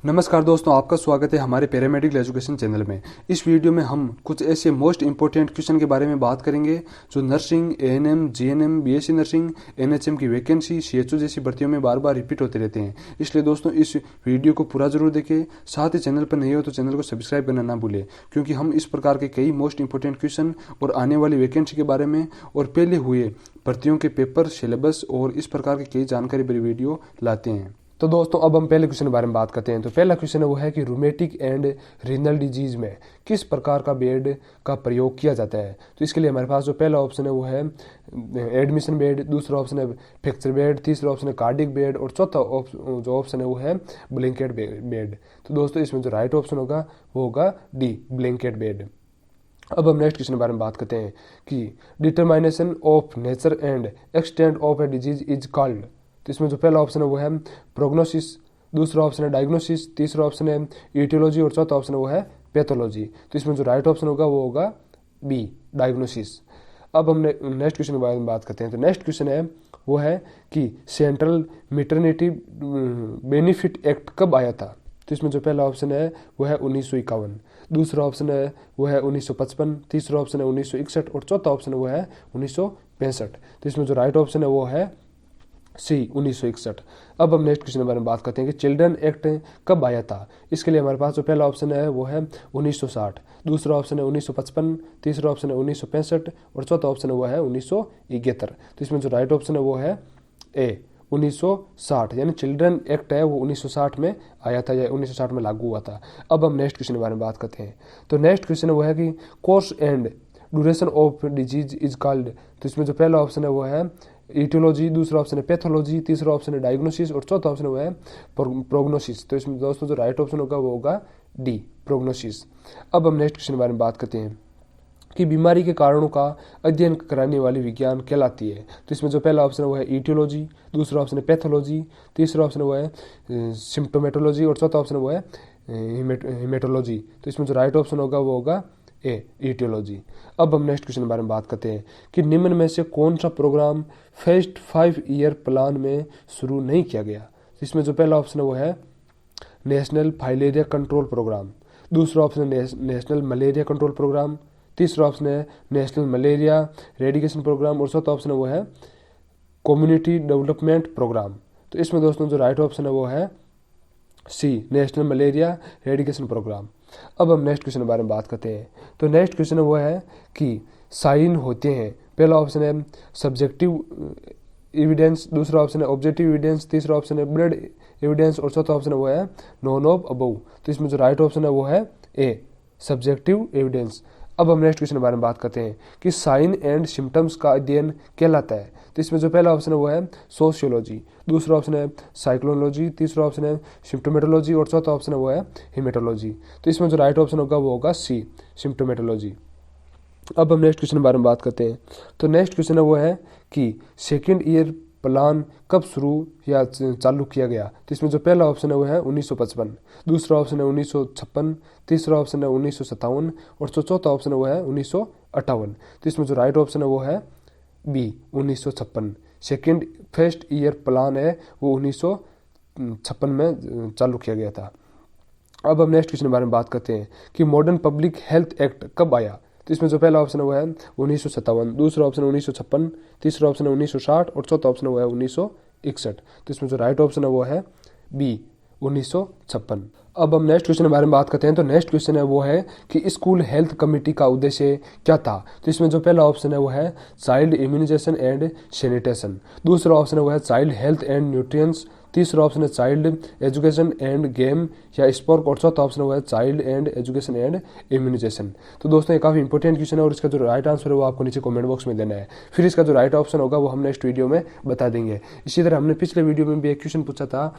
नमस्कार दोस्तों, आपका स्वागत है हमारे पैरामेडिकल एजुकेशन चैनल में। इस वीडियो में हम कुछ ऐसे मोस्ट इंपॉर्टेंट क्वेश्चन के बारे में बात करेंगे जो nursing, ANM, GNM, BSc nursing, NHM की वैकेंसी, सीएचओ जैसी भर्तियों में बार बार रिपीट होते रहते हैं। इसलिए दोस्तों इस वीडियो को पूरा जरूर देखें। साथ ही चैनल पर नहीं हो तो चैनल को सब्सक्राइब करना ना भूलें, क्योंकि हम इस प्रकार के कई मोस्ट इंपॉर्टेंट क्वेश्चन और आने वाली वैकेंसी के बारे में और पहले हुए भर्तियों के पेपर, सिलेबस और इस प्रकार की कई जानकारी भरी वीडियो लाते हैं। तो दोस्तों अब हम पहले क्वेश्चन के बारे में बात करते हैं। तो पहला क्वेश्चन है वो है कि रूमेटिक एंड रीनल डिजीज में किस प्रकार का बेड का प्रयोग किया जाता है। तो इसके लिए हमारे पास जो पहला ऑप्शन है वो है एडमिशन बेड, दूसरा ऑप्शन है फ्रैक्चर बेड, तीसरा ऑप्शन है कार्डिक बेड और चौथा जो ऑप्शन है वो है ब्लैंकेट बेड। तो दोस्तों इसमें जो राइट ऑप्शन होगा वो होगा डी, ब्लैंकेट बेड। अब हम नेक्स्ट क्वेश्चन के बारे में बात करते हैं कि determination of nature and extent of a disease is called. तो इसमें जो पहला ऑप्शन है वो है प्रोग्नोसिस, दूसरा ऑप्शन है डायग्नोसिस, तीसरा ऑप्शन है ईटियोलॉजी और चौथा ऑप्शन है वो है पैथोलॉजी। तो इसमें जो राइट ऑप्शन होगा वो होगा बी, डायग्नोसिस। अब हम नेक्स्ट क्वेश्चन के बारे में बात करते हैं। तो नेक्स्ट क्वेश्चन है वो है कि सेंट्रल मैटरनिटी बेनिफिट एक्ट कब आया था। तो इसमें जो पहला ऑप्शन है वो है 1951, दूसरा ऑप्शन है वो है 1955, तीसरा ऑप्शन है 1961 और चौथा ऑप्शन है वो है 1965। तो इसमें जो राइट ऑप्शन है वो है सी, 1961। अब हम नेक्स्ट क्वेश्चन के बारे में बात करते हैं कि चिल्ड्रन एक्ट कब आया था। इसके लिए हमारे पास जो पहला ऑप्शन है वो है 1960, दूसरा ऑप्शन है 1955, तीसरा ऑप्शन है 1965 और चौथा ऑप्शन है वो है 1971। तो इसमें जो राइट ऑप्शन है वो है ए, 1960, यानी चिल्ड्रन एक्ट है वो 1960 में आया था या 1960 में लागू हुआ था। अब हम नेक्स्ट क्वेश्चन के बारे में बात करते हैं। तो नेक्स्ट क्वेश्चन वो है कि course and duration of disease is called. तो इसमें जो पहला ऑप्शन है वो है ईटियोलॉजी, दूसरा ऑप्शन है पैथोलॉजी, तीसरा ऑप्शन है डायग्नोसिस और चौथा ऑप्शन वो है प्रोग्नोसिस। तो इसमें दोस्तों जो राइट ऑप्शन होगा वो होगा डी, प्रोग्नोसिस। अब हम नेक्स्ट क्वेश्चन के बारे में बात करते हैं कि बीमारी के कारणों का अध्ययन कराने वाली विज्ञान कहलाती है। तो इसमें जो पहला ऑप्शन है वो है ईटियोलॉजी, दूसरा ऑप्शन है पैथोलॉजी, तीसरा ऑप्शन है वो है सिम्प्टोमेटोलॉजी और चौथा ऑप्शन है वो है हिमेटोलॉजी। तो इसमें जो राइट ऑप्शन होगा वो होगा ए, ईटियोलॉजी। अब हम नेक्स्ट क्वेश्चन के बारे में बात करते हैं कि निम्न में से कौन सा प्रोग्राम फर्स्ट 5 ईयर प्लान में शुरू नहीं किया गया। इसमें जो पहला ऑप्शन है वो है नेशनल फाइलेरिया कंट्रोल प्रोग्राम, दूसरा ऑप्शन है नेशनल मलेरिया कंट्रोल प्रोग्राम, तीसरा ऑप्शन है नेशनल मलेरिया रेडिकेशन प्रोग्राम और चौथा ऑप्शन है वो है कम्युनिटी डेवलपमेंट प्रोग्राम। तो इसमें दोस्तों जो राइट ऑप्शन है वो है सी, नेशनल मलेरिया रेडिकेशन प्रोग्राम। अब हम नेक्स्ट क्वेश्चन के बारे में बात करते हैं। तो नेक्स्ट क्वेश्चन वो है कि साइन होते हैं। पहला ऑप्शन है सब्जेक्टिव एविडेंस, दूसरा ऑप्शन है ऑब्जेक्टिव एविडेंस, तीसरा ऑप्शन है ब्लड एविडेंस और चौथा ऑप्शन है वो है नॉन ऑफ अबव। तो इसमें जो राइट ऑप्शन है वो है ए, सब्जेक्टिव एविडेंस। अब हम नेक्स्ट क्वेश्चन के बारे में बात करते हैं कि साइन एंड सिम्टम्स का अध्ययन कहलाता है। तो इसमें जो पहला ऑप्शन है वो है सोशियोलॉजी, दूसरा ऑप्शन है साइकोलॉजी, तीसरा ऑप्शन है सिम्प्टोमेटोलॉजी और चौथा ऑप्शन है वो है हिमेटोलॉजी। तो इसमें जो राइट ऑप्शन होगा वो होगा सी, सिम्प्टोमेटोलॉजी। अब हम नेक्स्ट क्वेश्चन के बारे में बात करते हैं। तो नेक्स्ट क्वेश्चन है वो है कि सेकेंड ईयर प्लान कब शुरू या चालू किया गया। तो इसमें जो पहला ऑप्शन है वो है 1955, दूसरा ऑप्शन है 1956, तीसरा ऑप्शन है 1957 और जो चौथा ऑप्शन है वो है 1958। तो इसमें जो राइट ऑप्शन है वो है B, 1956। Second first year plan है वो 1956 में चालू किया गया था। अब हम नेक्स्ट क्वेश्चन के बारे में बात करते हैं कि मॉडर्न पब्लिक हेल्थ एक्ट कब आया। तो इसमें जो पहला ऑप्शन है वो है 1957, दूसरा ऑप्शन है 1956, तीसरा ऑप्शन है 1960 और चौथा ऑप्शन है वो है 1961। तो इसमें जो राइट ऑप्शन है वो है बी, 1956। अब हम नेक्स्ट क्वेश्चन के बारे में बात करते हैं। तो नेक्स्ट क्वेश्चन है वो है कि स्कूल हेल्थ कमेटी का उद्देश्य क्या था। तो इसमें जो पहला ऑप्शन है वो है चाइल्ड इम्यूनाइजेशन एंड सैनिटेशन, दूसरा ऑप्शन है वो है चाइल्ड हेल्थ एंड न्यूट्रिएंट्स, तीसरा ऑप्शन है चाइल्ड एजुकेशन एंड गेम या स्पोर्ट और चौथा ऑप्शन है child and education and immunization. तो दोस्तों ये काफी इंपॉर्टेंट क्वेश्चन है और इसका जो राइट आंसर है वो आपको नीचे कमेंट बॉक्स में देना है। फिर इसका जो राइट ऑप्शन होगा वो हम नेक्स्ट वीडियो में बता देंगे। इसी तरह हमने पिछले वीडियो में भी एक क्वेश्चन पूछा था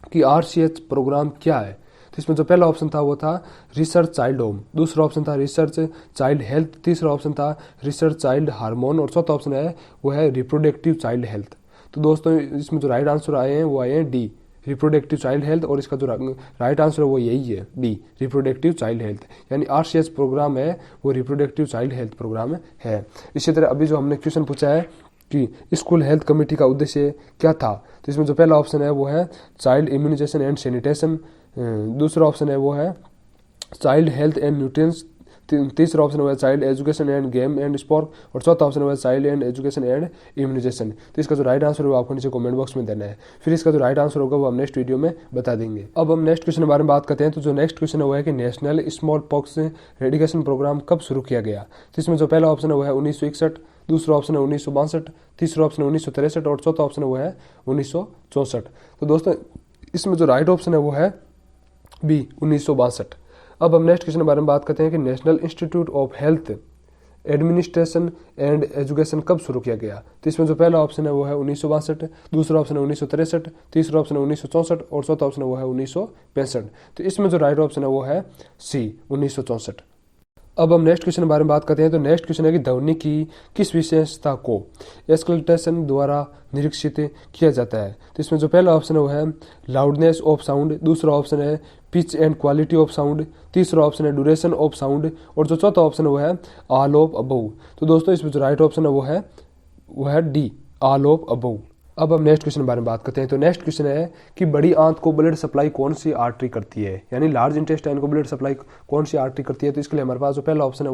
कि RCH प्रोग्राम क्या है। तो इसमें जो पहला ऑप्शन था वो था रिसर्च चाइल्ड होम, दूसरा ऑप्शन था रिसर्च चाइल्ड हेल्थ, तीसरा ऑप्शन था रिसर्च चाइल्ड हार्मोन और चौथा ऑप्शन है वो है रिप्रोडक्टिव चाइल्ड हेल्थ। तो दोस्तों इसमें जो राइट आंसर आए हैं वो आए हैं डी, रिप्रोडक्टिव चाइल्ड हेल्थ और इसका जो राइट आंसर है वो यही है डी, रिप्रोडक्टिव चाइल्ड हेल्थ। यानी RCH प्रोग्राम है वो रिप्रोडक्टिव चाइल्ड हेल्थ प्रोग्राम है। इसी तरह अभी जो हमने क्वेश्चन पूछा है कि स्कूल हेल्थ कमेटी का उद्देश्य क्या था। तो इसमें जो पहला ऑप्शन है वो है चाइल्ड इम्यूनाइजेशन एंड सैनिटेशन, दूसरा ऑप्शन है वो है चाइल्ड हेल्थ एंड न्यूट्रिएंट्स, तीसरा ऑप्शन हुआ child education and game and sport, और चौथा ऑप्शन हुआ child and education and immunization. तो इसका जो राइट आंसर होगा आपको नीचे कमेंट बॉक्स में देना है। फिर इसका जो राइट आंसर होगा वो हम नेक्स्ट वीडियो में बता देंगे। अब हम नेक्स्ट क्वेश्चन के बारे में बात करते हैं। तो जो नेक्स्ट क्वेश्चन हुआ है कि national small pox eradication programme कब शुरू किया गया। तो इसमें जो पहला ऑप्शन हुआ है 1961, दूसरा ऑप्शन है 1962, तीसरा ऑप्शन है 1963 और चौथा ऑप्शन वो है 1964। तो दोस्तों इसमें जो राइट ऑप्शन है वो है बी 1962। अब हम नेक्स्ट क्वेश्चन के बारे में बात करते हैं कि national institute of health administration and education कब शुरू किया गया। तो इसमें जो पहला ऑप्शन है वो है 1962, दूसरा ऑप्शन है 1963, तीसरा ऑप्शन है 1964 और चौथा ऑप्शन है वो है 1965। तो इसमें जो राइट ऑप्शन है वो है सी 1964। अब हम नेक्स्ट क्वेश्चन के बारे में बात करते हैं। तो नेक्स्ट क्वेश्चन है कि ध्वनि की किस विशेषता को एस्कल्टेशन द्वारा निरीक्षित किया जाता है। तो इसमें जो पहला ऑप्शन है वो है लाउडनेस ऑफ साउंड, दूसरा ऑप्शन है pitch and quality of sound, तीसरा ऑप्शन है ड्यूरेशन ऑफ साउंड और जो चौथा ऑप्शन है वो है ऑल ऑफ अबव। तो दोस्तों इसमें जो राइट ऑप्शन है वो है डी ऑल ऑफ अबव। अब हम नेक्स्ट क्वेश्चन के बारे में बात करते हैं। तो नेक्स्ट क्वेश्चन है कि बड़ी आंत को ब्लड सप्लाई कौन सी आर्टरी करती है, यानी लार्ज इंटेस्टाइन को ब्लड सप्लाई कौन सी आर्टरी करती है। तो इसके लिए हमारे पास जो पहला ऑप्शन है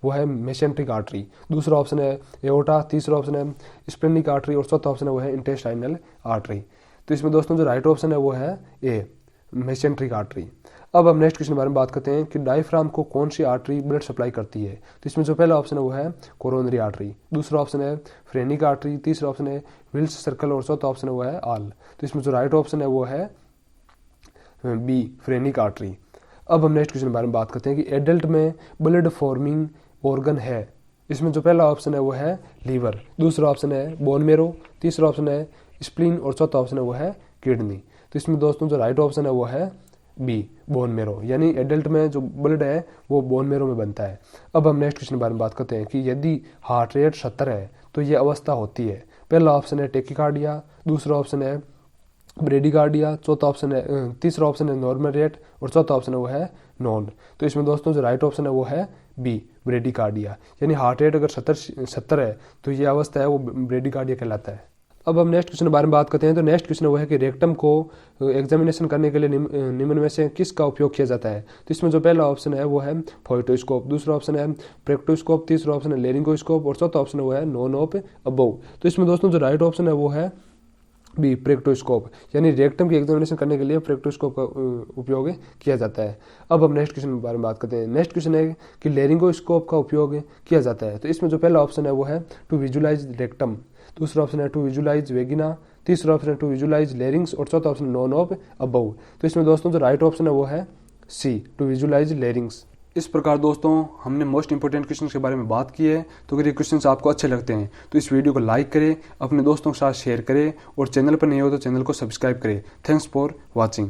वो है मेसेंट्रिक आर्टरी, दूसरा ऑप्शन है एओर्टा, तीसरा ऑप्शन है स्प्लेनिक आर्टरी और चौथा ऑप्शन है वो है इंटेस्टाइनल आर्टरी। तो इसमें दोस्तों जो राइट ऑप्शन है वो है ए मेसेंट्रिक आर्टरी। अब हम नेक्स्ट क्वेश्चन के बारे में बात करते हैं कि डायफ्राम को कौन सी आर्टरी ब्लड सप्लाई करती है। तो इसमें जो पहला ऑप्शन है वो है कोरोनरी आर्टरी, दूसरा ऑप्शन है फ्रेनिक आर्टरी, तीसरा ऑप्शन है विल्स सर्कल और चौथा ऑप्शन है वो है आल। तो इसमें जो राइट ऑप्शन है वो है बी फ्रेनिक आर्टरी। अब हम नेक्स्ट क्वेश्चन के बारे में बात करते हैं कि एडल्ट में ब्लड फॉर्मिंग ऑर्गन है। इसमें जो पहला ऑप्शन है वो है लीवर, दूसरा ऑप्शन है बोन मेरो, तीसरा ऑप्शन है स्प्लीन और चौथा ऑप्शन है वो है किडनी। तो इसमें दोस्तों जो राइट ऑप्शन है वो है बी बोन मेरो, यानी एडल्ट में जो ब्लड है वो बोन मेरो में बनता है। अब हम नेक्स्ट क्वेश्चन के बारे में बात करते हैं कि यदि हार्ट रेट 70 है तो ये अवस्था होती है। पहला ऑप्शन है टेकिकार्डिया, दूसरा ऑप्शन है ब्रेडिकार्डिया, चौथा ऑप्शन है तीसरा ऑप्शन है नॉर्मल रेट और चौथा ऑप्शन है वो है नॉन। तो इसमें दोस्तों जो राइट ऑप्शन है वो है बी ब्रेडिकार्डिया, यानी हार्ट रेट अगर 70 है तो ये अवस्था है वो ब्रेडिकार्डिया कहलाता है। अब हम नेक्स्ट क्वेश्चन के बारे में बात करते हैं। तो नेक्स्ट क्वेश्चन वो है कि रेक्टम को एग्जामिनेशन करने के लिए निम्न में से किसका उपयोग किया जाता है। तो इसमें जो पहला ऑप्शन है वो है फोइटोस्कोप, दूसरा ऑप्शन है प्रेक्टोस्कोप, तीसरा ऑप्शन है लेरिंगोस्कोप और चौथा ऑप्शन है वो है नॉन ऑफ अबव। तो इसमें दोस्तों जो राइट ऑप्शन है वो है बी प्रेक्टोस्कोप, यानी रेक्टम की एग्जामिनेशन करने के लिए प्रेक्टोस्कोप का उपयोग किया जाता है। अब हम नेक्स्ट क्वेश्चन के बारे में बात करते हैं। नेक्स्ट क्वेश्चन है कि लेरिंगोस्कोप का उपयोग किया जाता है। तो इसमें जो पहला ऑप्शन है वो है टू विजुलाइज रेक्टम, दूसरा ऑप्शन है टू विजुलाइज वेगिना, तीसरा ऑप्शन है टू विजुलाइज लेरिंग्स और चौथा ऑप्शन नॉन ऑफ अबव। तो इसमें दोस्तों जो राइट ऑप्शन है वो है सी टू विजुलाइज लेरिंग्स। इस प्रकार दोस्तों हमने मोस्ट इंपोर्टेंट क्वेश्चन के बारे में बात की है। तो अगर ये क्वेश्चन आपको अच्छे लगते हैं तो इस वीडियो को लाइक करें, अपने दोस्तों के साथ शेयर करें और चैनल पर नए हो तो चैनल को सब्सक्राइब करें। Thanks for watching.